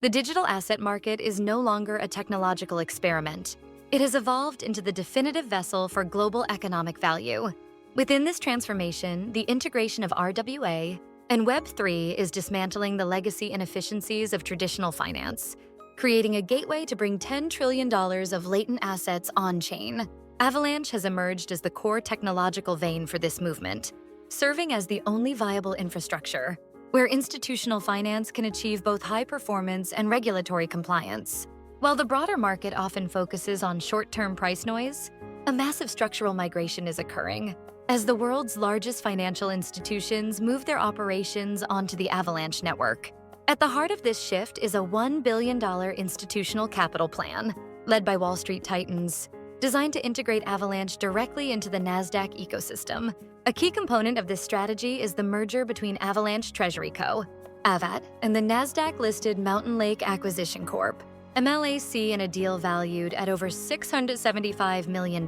The digital asset market is no longer a technological experiment. It has evolved into the definitive vessel for global economic value. Within this transformation, the integration of RWA and Web3 is dismantling the legacy inefficiencies of traditional finance, creating a gateway to bring $10 trillion of latent assets on-chain. Avalanche has emerged as the core technological vein for this movement, serving as the only viable infrastructure where institutional finance can achieve both high performance and regulatory compliance. While the broader market often focuses on short-term price noise, a massive structural migration is occurring as the world's largest financial institutions move their operations onto the Avalanche network. At the heart of this shift is a $1 billion institutional capital plan, led by Wall Street titans, designed to integrate Avalanche directly into the NASDAQ ecosystem. A key component of this strategy is the merger between Avalanche Treasury Co., AVAT, and the NASDAQ-listed Mountain Lake Acquisition Corp., MLAC, in a deal valued at over $675 million.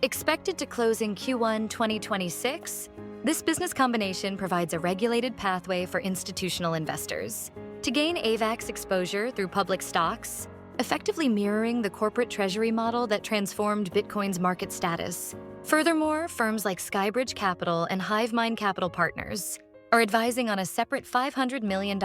Expected to close in Q1 2026, this business combination provides a regulated pathway for institutional investors to gain AVAX exposure through public stocks, effectively mirroring the corporate treasury model that transformed Bitcoin's market status. Furthermore, firms like Skybridge Capital and HiveMind Capital Partners are advising on a separate $500 million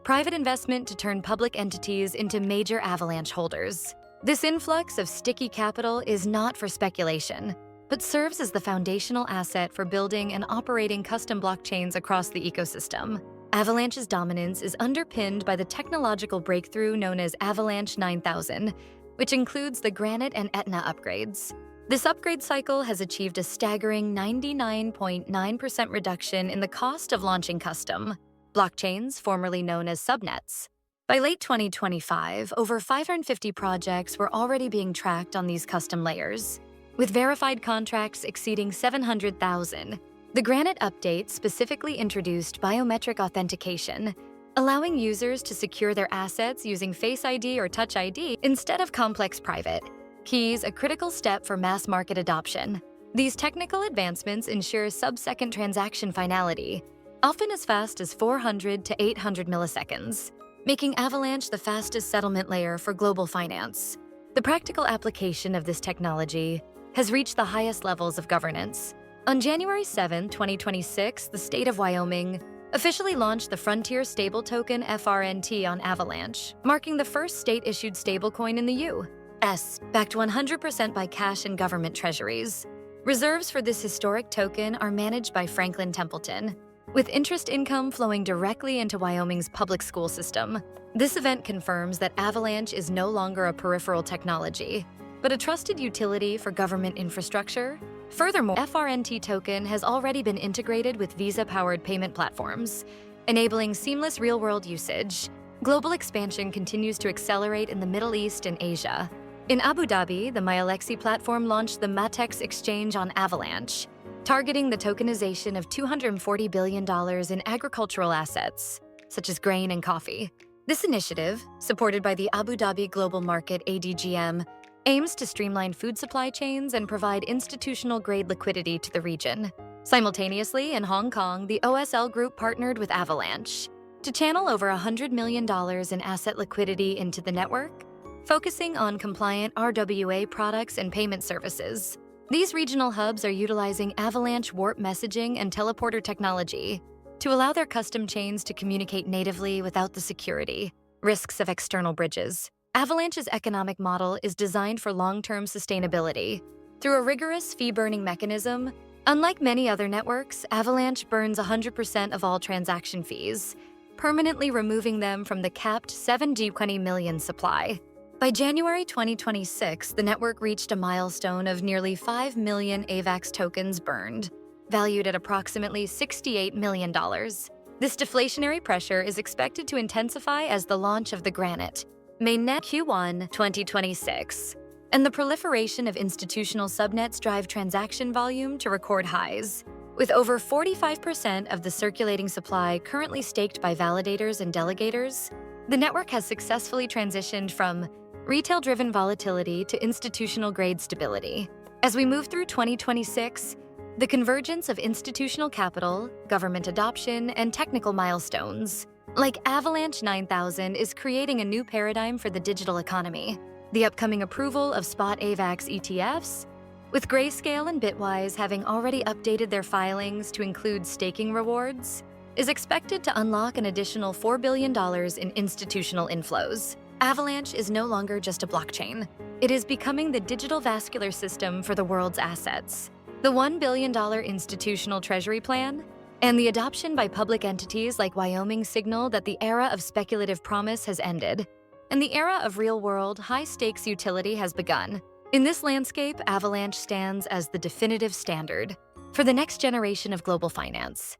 private investment to turn public entities into major Avalanche holders. This influx of sticky capital is not for speculation, but serves as the foundational asset for building and operating custom blockchains across the ecosystem. Avalanche's dominance is underpinned by the technological breakthrough known as Avalanche 9000, which includes the Granite and Etna upgrades. This upgrade cycle has achieved a staggering 99.9% reduction in the cost of launching custom blockchains, formerly known as subnets. By late 2025, over 550 projects were already being tracked on these custom layers, with verified contracts exceeding 700,000. The Granite update specifically introduced biometric authentication, allowing users to secure their assets using Face ID or Touch ID instead of complex private keys, a critical step for mass market adoption. These technical advancements ensure sub-second transaction finality, often as fast as 400 to 800 milliseconds, making Avalanche the fastest settlement layer for global finance. The practical application of this technology has reached the highest levels of governance. On January 7, 2026, the state of Wyoming officially launched the Frontier Stable Token FRNT on Avalanche, marking the first state-issued stablecoin in the U.S., backed 100% by cash and government treasuries. Reserves for this historic token are managed by Franklin Templeton, with interest income flowing directly into Wyoming's public school system. This event confirms that Avalanche is no longer a peripheral technology, but a trusted utility for government infrastructure. Furthermore, FRNT token has already been integrated with Visa-powered payment platforms, enabling seamless real-world usage. Global expansion continues to accelerate in the Middle East and Asia. In Abu Dhabi, the MyAlexi platform launched the Matex exchange on Avalanche, targeting the tokenization of $240 billion in agricultural assets, such as grain and coffee. This initiative, supported by the Abu Dhabi Global Market ADGM, aims to streamline food supply chains and provide institutional-grade liquidity to the region. Simultaneously, in Hong Kong, the OSL Group partnered with Avalanche to channel over $100 million in asset liquidity into the network, focusing on compliant RWA products and payment services. These regional hubs are utilizing Avalanche warp messaging and teleporter technology to allow their custom chains to communicate natively without the security risks of external bridges. Avalanche's economic model is designed for long-term sustainability. Through a rigorous fee-burning mechanism, unlike many other networks, Avalanche burns 100% of all transaction fees, permanently removing them from the capped 7G20 million supply. By January 2026, the network reached a milestone of nearly 5 million AVAX tokens burned, valued at approximately $68 million. This deflationary pressure is expected to intensify as the launch of the Granite mainnet Q1 2026, and the proliferation of institutional subnets drive transaction volume to record highs. With over 45% of the circulating supply currently staked by validators and delegators, the network has successfully transitioned from retail-driven volatility to institutional-grade stability. As we move through 2026, the convergence of institutional capital, government adoption, and technical milestones Like Avalanche 9000 is creating a new paradigm for the digital economy. The upcoming approval of spot AVAX ETFs, with Grayscale and Bitwise having already updated their filings to include staking rewards, is expected to unlock an additional $4 billion in institutional inflows. Avalanche is no longer just a blockchain. It is becoming the digital vascular system for the world's assets. The $1 billion institutional treasury plan and the adoption by public entities like Wyoming signal that the era of speculative promise has ended, and the era of real-world, high-stakes utility has begun. In this landscape, Avalanche stands as the definitive standard for the next generation of global finance.